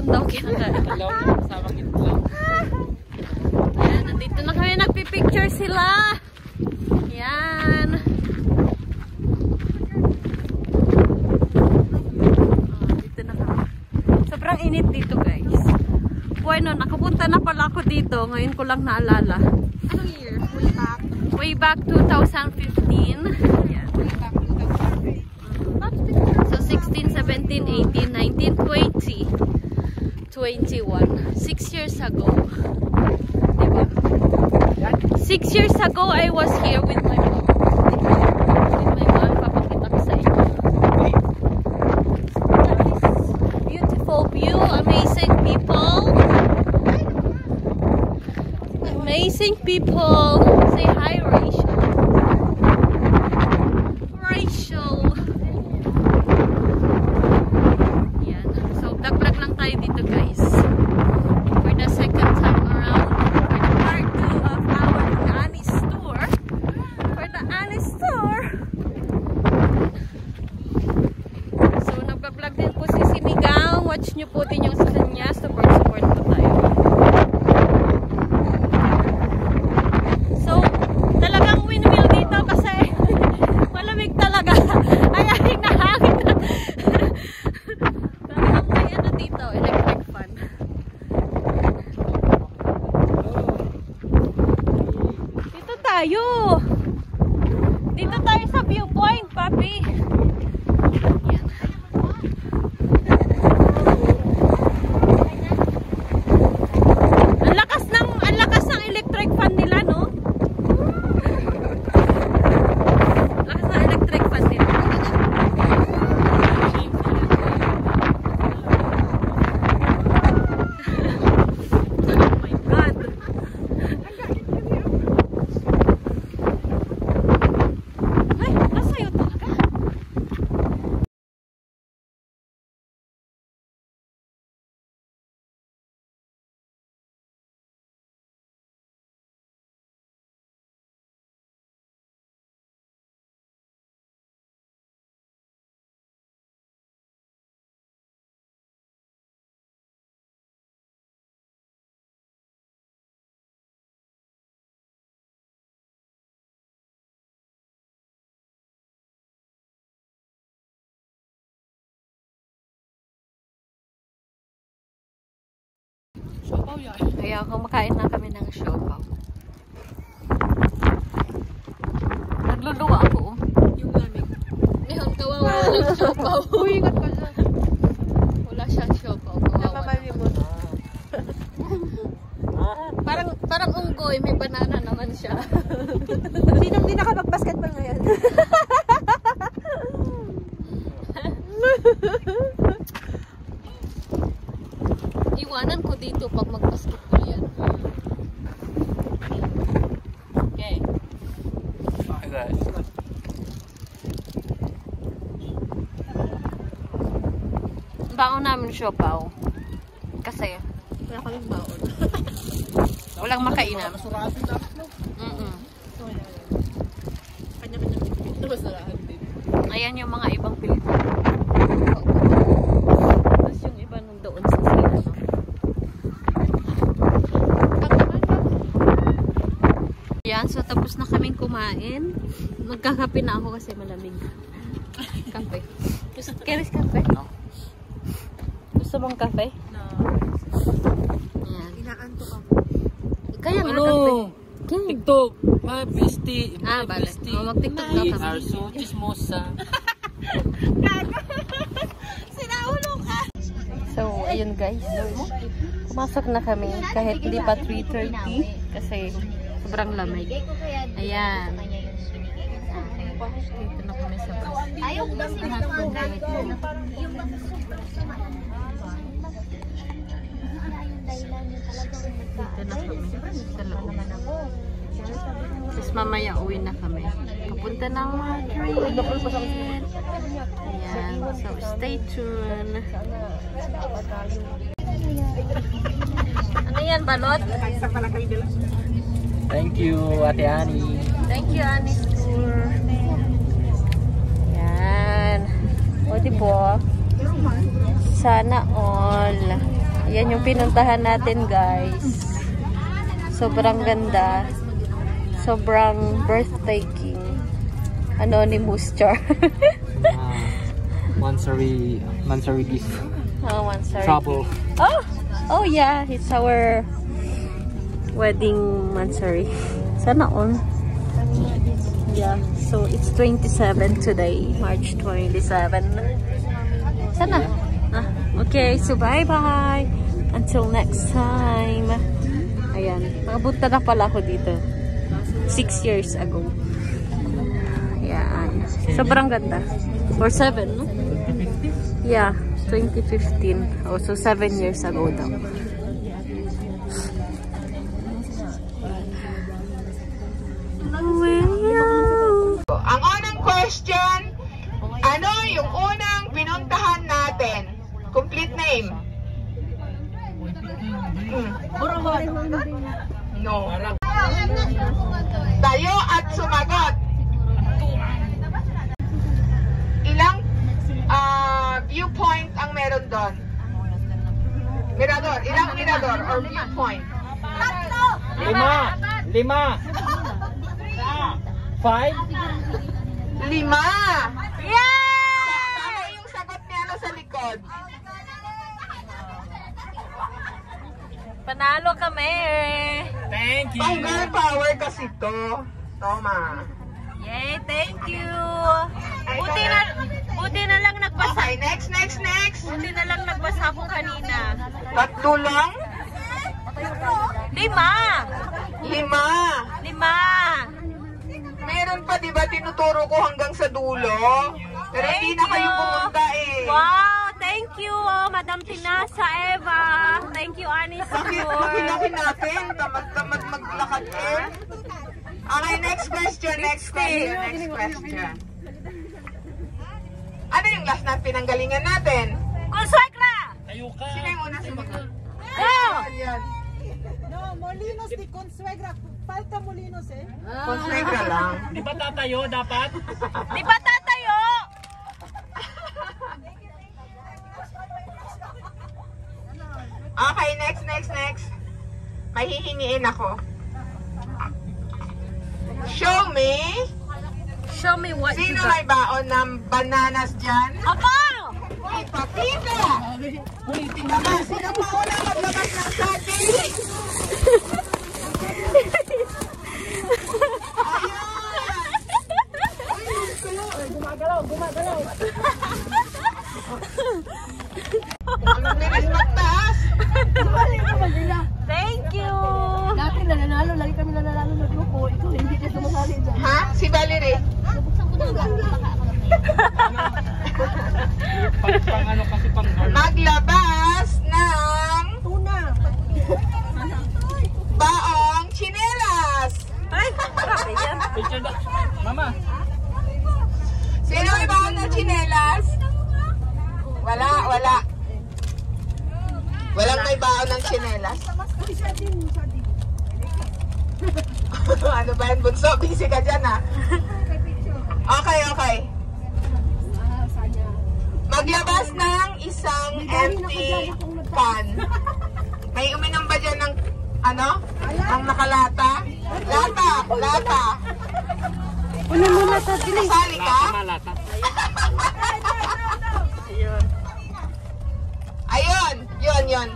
Meron daw kinakain. Ayan, nandito na kami. Nagpipicture sila. Ayan. Dito na kami. Sobrang init dito, guys. Bueno, nakapunta na pala ako dito. Ngayon ko lang naalala. Anong year? Way back? Way back 2015. Ayan. Way back 2015. So 16, 17, 18, 19, 20, 21. 6 years ago. Diba? 6 years ago, I was here with my mom. With my mom, papakita ko sa inyo. Beautiful view, amazing people. Amazing people. Say hi, Rachel. Rachel. Yan. So, vlog-vlog lang tayo dito, guys. For the second time around. For the part 2 of our Annie's tour. For the Annie's tour. So, nag-vlog din po si Sinigang. Watch nyo po din yung sa kanya. Support po tayo. So, talagang windmill dito kasi malamig talaga. Ayahin na hangin na. Talagang may ano dito, electric fan. Dito tayo. Dito tayo sa viewpoint, papi. Yan. Ang lakas ng electric fan nila, no? Lakas ng electric fan nila. Oh my God. Ay, nasayo talaga. Kaya kumakain na kami ng siopaw. Nagluluwa ako. Yung lamig. Ngayon, kawawa ng siopaw. Ingat ka dyan. Wala siyang siopaw. Kawawa. Namalimot. Parang unggoy. May banana naman siya. Sinong di nakapag-basketball ngayon? Iwanan ko dito pag mag-basketball yan. Okay. Okay, guys. Baon namin siopaw. Kasi Wala kaming baon. walang makainan. Kanya-kanya ito masarahan din. Ayan yung mga ibang Pilipino. Tapos yung iba nung doon sa sila. No? Ayan, so tapos na kaming kumain. Magkakape na ako kasi malamig. Kape. Keris kape? No. Gusto mong kape? No. Ayan. Inaanto ka. Kaya nga Ano? kape. TikTok. My bestie. Ah, bale. Oh, mag-TikTok daw We kami. are so chismosa. Sinaulo ka! So, ayun guys. Pumasok na kami kahit hindi pa 3:30 kasi sobrang lamig. Ayan. Dito na kami sa bus. Ayaw ko kasi Lahat ng gamit mo. Dito na kami sa loob. Tapos mamaya uwi na kami. Papunta ng Madrid. Ayan. So, stay tuned. Ano yan, balot? Thank you, Ate Annie. Thank you, Annie's Tour. Yan. O, diba? Sana all. Yan yung pinuntahan natin, guys. Sobrang ganda. Sobrang breathtaking. Anonymous char. Mansari gift. Oh, Mansari. Trouble. Oh yeah, it's our wedding Mansari. Sana on. Yeah, so it's 27 today, March 27. Sana. Okay, so bye-bye. Until next time. Ayan, nakapunta na pala ako dito 6 years ago. Yan. Sobrang ganda. Or 7, no? Yeah, 2015. Oh, so 7 years ago daw. Ang unang question, ano yung unang pinuntahan natin? Complete name. No. Tayo at sumagot. Ilang viewpoint ang meron doon? Mirador. Ilang mirador or viewpoint? 5. 5? Yay! Ano yung sagot niya sa likod? Panalo kami! Thank you. Pang power kasi to. Toma. Yay! Thank you! Buti na lang nagbasa. Okay, next. Buti na lang nagbasa ako kanina. 3 lang? 5! 5. Meron pa, di ba, tinuturo ko hanggang sa dulo? Pero hindi na kayo pumunta eh. Wow! Thank you, Madam Tinasa Eva. Thank you, Anis. Laki natin. Tamad maglakad eh. Okay, next question. Ano yung last na pinanggalingan natin? Consuegra! Tayo ka. Sino yung una sumagot? Go! Ayan. No, Molinos de Consuegra. Falta Molinos eh. Consuegra lang. Di ba tatayo dapat? Di ba tatayo? Okay, next. May hihingiin ako. Show me what sino may baon ng bananas dyan? Ako! Ipakita! Tama, sino pa una maglabas ng saging? Gumagalaw. Ang bilis magtaas. Thank you! Dati nananalo, lagi kami nananalo sa grupo. Ito, hindi ka sumasali dyan. Ha? Si Valerie? Pang ano kasi pang Maglabas ng Tuna. baong tsinelas. Ay, grabe yan. picture na. Mama. Sino may baon ng tsinelas? Wala. Walang may baon ng tsinelas. Ano ba yan, bunso? Busy ka dyan, ha? Okay. Maglabas ng isang empty can. May uminom ba dyan ng, ng nakalata? Lata. Kasali ka? Malata. Ayun.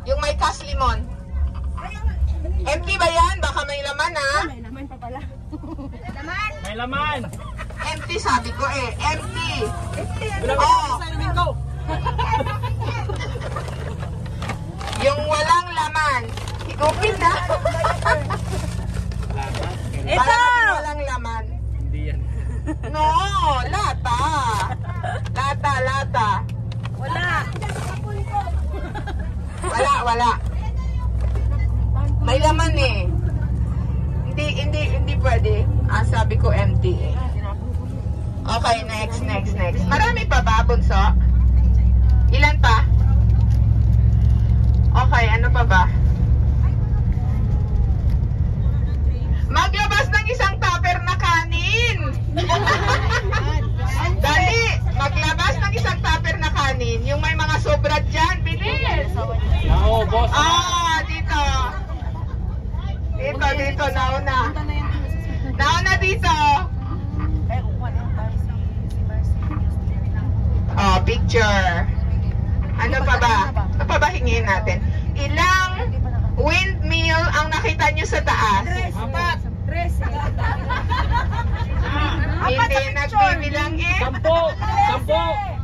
Yung may kas limon. Empty ba yan? Baka may laman, ha? May naman pa pala. May laman. Empty sabi ko eh. Empty. Oh. Yung walang laman. Higupin na. Ito! Parang walang laman. Hindi yan. No, lata. Wala. May laman eh. Hindi pwede. Sabi ko empty eh. Okay, next. Marami pa ba, bunso? Ilan pa? Okay, ano pa ba? Maglabas ng isang tupper na kanin! Dali! Maglabas ng isang tupper na kanin. Yung may mga sobra dyan, bilis! boss. Dito. Dito, nauna. Nauna dito. Picture. Ano pa ba? Ano pa ba hingin natin? Ilang windmill ang nakita nyo sa taas? Hindi nagbibilang eh. 10.